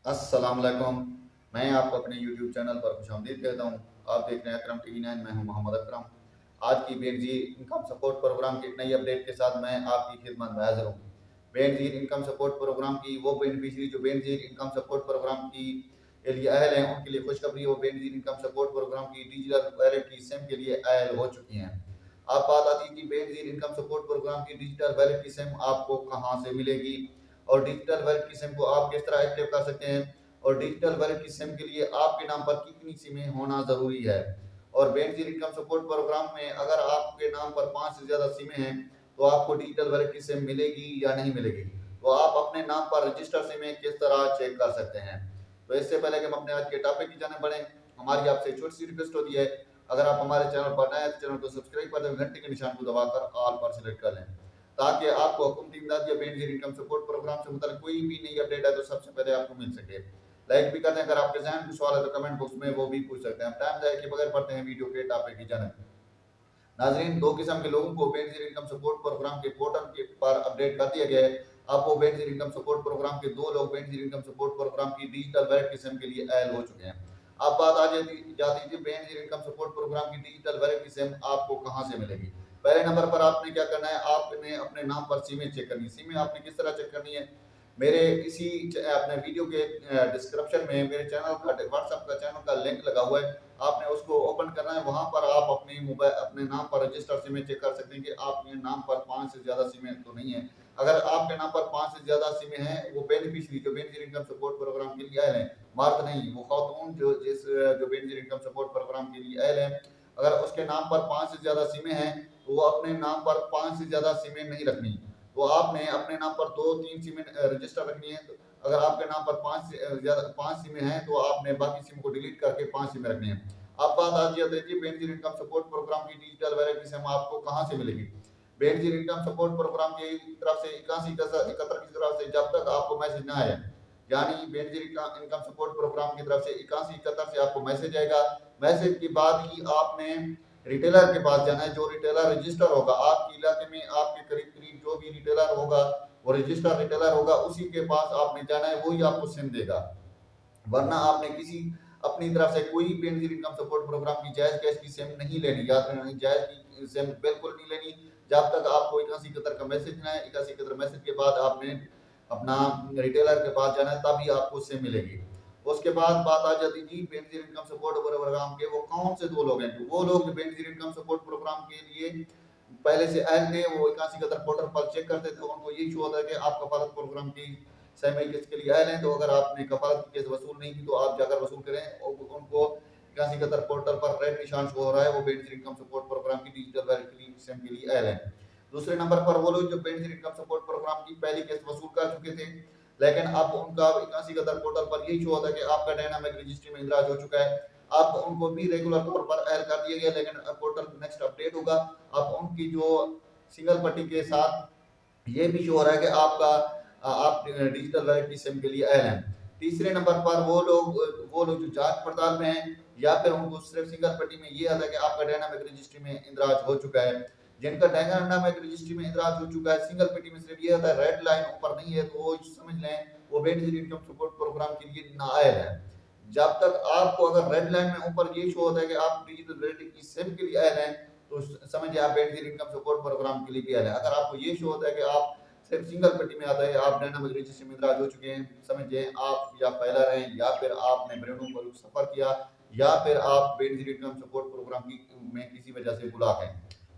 अस्सलाम वालेकुम। मैं आपको अपने यूट्यूब चैनल पर खुशामदीद कहता हूँ। आप देख रहे हैं अकरम टीवी 9। मैं हूँ मोहम्मद अकरम। आज की बेनज़ीर इनकम सपोर्ट प्रोग्राम की एक नई अपडेट के साथ मैं आपकी खिदमत में हाज़िर हूँ। बेनज़ीर इनकम सपोर्ट प्रोग्राम की वो बेनिफिशरी जो बेनज़ीर इनकम सपोर्ट प्रोग्राम की के लिए अहल हैं, उनके लिए खुशखबरी। वो बेनज़ीर इनकम सपोर्ट प्रोग्राम की डिजिटल वैलेट की सिम के लिए अहल हो चुकी हैं। अब बात आती है कि बेनज़ीर इनकम सपोर्ट प्रोग्राम की डिजिटल वैलेट की सिम आपको कहाँ से मिलेगी और डिजिटल वैलेट की सिम को आप किस तरह एक्टिव कर सकते हैं और डिजिटल वैलेट की सिम के लिए आपके नाम पर कितनी सिमें होना ज़रूरी है। और बेनज़ीर इनकम सपोर्ट प्रोग्राम में अगर आपके नाम पर 5 से ज़्यादा सिमें हैं तो आपको डिजिटल वैलेट की सिम मिलेगी या नहीं मिलेगी। तो आप अपने नाम पर रजिस्टर सिमें किस तरह चेक कर सकते हैं। तो इससे पहले कि हम अपने आज के टॉपिक की जाने बढ़ें, हमारी आपसे छोटी सी रिक्वेस्ट होती है, अगर आप हमारे चैनल पर नए हैं तो चैनल को सब्सक्राइब कर दें, घंटे के निशान को दबाकर ऑल पर सिलेक्ट कर लें ताकि आपको हुकूमती इमदाद या बेनज़ीर इनकम सपोर्ट प्रोग्राम से मुताल्लिक कोई भी नई अपडेट है तो सबसे पहले आपको मिल सके। लाइक भी कर दें, अगर आपके जहन में सवाल है तो कमेंट बॉक्स में वो भी पूछ सकते हैं। हम टाइम जाए के बगैर पढ़ते हैं वीडियो के टॉपिक की जानिब। नाजरीन, दो किस्म के लोगों को बेनज़ीर इनकम सपोर्ट प्रोग्राम के पोर्टल के पर अपडेट कर दिया गया है। अब वो बेनज़ीर इनकम सपोर्ट प्रोग्राम के दो लोग बेनज़ीर इनकम सपोर्ट प्रोग्राम की डिजिटल वैलेट किस्म के लिए अहल हो चुके हैं। अब बात आ जाती थी बेनज़ीर इनकम सपोर्ट प्रोग्राम की डिजिटल वैलेट की सिम आपको कहाँ से मिलेगी। पहले नंबर पर आपने क्या करना है, आपने अपने नाम पर सिमें चेक करनी है। सिमें आपने किस तरह चेक करनी है, मेरे इसी अपने वीडियो के डिस्क्रिप्शन में मेरे चैनल का व्हाट्सएप का चैनल का लिंक लगा हुआ है। आपने उसको ओपन करना है, वहां पर आप अपनी मोबाइल अपने नाम पर रजिस्टर सिमें चेक कर सकते हैं कि आपके नाम पर 5 से ज़्यादा सिमें तो नहीं है। अगर आपके नाम पर 5 से ज़्यादा सिमें हैं, वो बेनिफिशियरी जो बेनज़ीर इनकम सपोर्ट प्रोग्राम के लिए आए हैं, मर्द नहीं, वो खातून जो बेनज़ीर इनकम सपोर्ट प्रोग्राम के लिए आए हैं, अगर उसके नाम पर 5 से ज़्यादा सिमें हैं, तो वो अपने नाम पर 5 से ज़्यादा सिमें नहीं रखनी। तो आपने अपने नाम पर 2-3 सिमें रजिस्टर रखनी है। तो अगर आपके नाम पर 5 से ज़्यादा 5 सिमें हैं, तो आपने बाकी सिम को डिलीट करके 5 सिमें रखनी है। अब बात आ जाती है बेनज़ीर इनकम सपोर्ट प्रोग्राम की डिजिटल वैलेट की सिम आपको कहाँ से मिलेगी। बेनज़ीर इनकम सपोर्ट प्रोग्राम की तरफ से 81 की तरफ से जब तक आपको मैसेज ना आए, यानी बेनज़ीर इनकम सपोर्ट प्रोग्राम की तरफ से 81 से आपको मैसेज आएगा। मैसेज के बाद ही आपने रिटेलर के पास जाना है। जो रिटेलर रजिस्टर होगा आपके इलाके में, आपके करीब करीब जो भी रिटेलर होगा, वो रजिस्टर रिटेलर होगा, उसी के पास आपने जाना है, वही आपको सिम देगा। वरना आपने किसी अपनी तरफ से कोई बेनज़ीर इनकम सपोर्ट प्रोग्राम की जायज़ कैश की सिम नहीं लेनी। याद रखना, जायज़ की सिम बिल्कुल नहीं लेनी जब तक आपको 81 का मैसेज ना आए। 81 मैसेज के बाद आपने अपना रिटेलर के पास जाना है, तभी आपको सिम मिलेगी। उसके बाद बात आ जाती जी बेनज़ीर इनकम सपोर्ट प्रोग्राम के वो कौन से दो लोग हैं। तो वो लोग जो बेनज़ीर इनकम सपोर्ट प्रोग्राम के लिए पहले से अहल थे, वो 81 पोर्टल पर चेक करते थे, उनको यही शो होता है कि आप कफालत प्रोग्राम की सहमई किसके लिए आए हैं। तो अगर आपने कफालत की केस वसूल नहीं की तो आप जाकर वसूल करें। और उनको 81 पोर्टल पर रेड निशान शो हो रहा है, वो बेनज़ीर इनकम सपोर्ट प्रोग्राम की डिजिटल वैलिड सिम के लिए आए हैं। दूसरे नंबर पर वो लोग जो बेनज़ीर इनकम सपोर्ट प्रोग्राम की पहली किस्त वसूल कर चुके थे, लेकिन अब उनका 81 पोर्टल पर यही शो होता है कि आपका डायनामिक रजिस्ट्री में इंदराज हो चुका है। अब उनको भी रेगुलर तौर पर अहल कर दिया गया, लेकिन पोर्टल नेक्स्ट अपडेट होगा। अब उनकी जो सिंगल पट्टी के साथ ये भी शो हो रहा है कि आप डिजिटल वैलेट की सिम के लिए अहल हैं। तीसरे नंबर पर वो लोग जो जांच पड़ताल में हैं, या फिर उनको सिर्फ सिंगल पट्टी में ये आता है कि आपका डायनामिक रजिस्ट्री में इंदराज हो चुका है। जिनका डायनामिक रजिस्ट्री में इंदराज हो चुका है, सिंगल पट्टी में सिर्फ ये आता है, रेड लाइन ऊपर नहीं है, तो वो समझ लें वो बेनज़ीर इनकम सपोर्ट प्रोग्राम के लिए नाअहल है। जब तक आपको अगर रेड लाइन में ऊपर ये शो होता है कि आप डिजिटल वैलेट की सिम के लिए अहल हैं, तो समझिए आप बेनज़ीर इनकम सपोर्ट प्रोग्राम के लिए भी अहल हैं। अगर आपको ये शो होता है कि आप सिर्फ सिंगल पट्टी में आता है, आप डायनामिक रजिस्ट्री में इंदराज हो चुके हैं, समझिए आप या फैलर हैं, या फिर आपने ब्रेनों पर सफर किया, या फिर आप बेनज़ीर इनकम सपोर्ट प्रोग्राम की में किसी वजह से गुलाक हैं,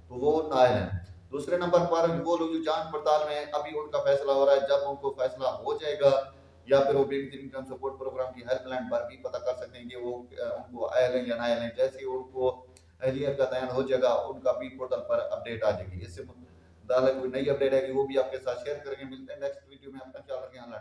तो वो नाअहल हैं। दूसरे नंबर पर वो लोग जो जांच पड़ताल में हैं, अभी उनका फैसला हो रहा है। जब उनको फैसला हो जाएगा, या फिर वो बेनज़ीर इनकम सपोर्ट प्रोग्राम की हेल्पलाइन पर भी पता कर सकते हैं कि वो उनको अहल हैं या नाअहल हैं। जैसे ही उनको अहलियत का तयन हो जाएगा, उनका भी पोर्टल पर अपडेट आ जाएगी। इससे मुताल्लिक कोई नई अपडेट आएगी वो भी आपके साथ शेयर करेंगे। मिलते हैं नेक्स्ट वीडियो में। अपना ख्याल रखें। अल्लाह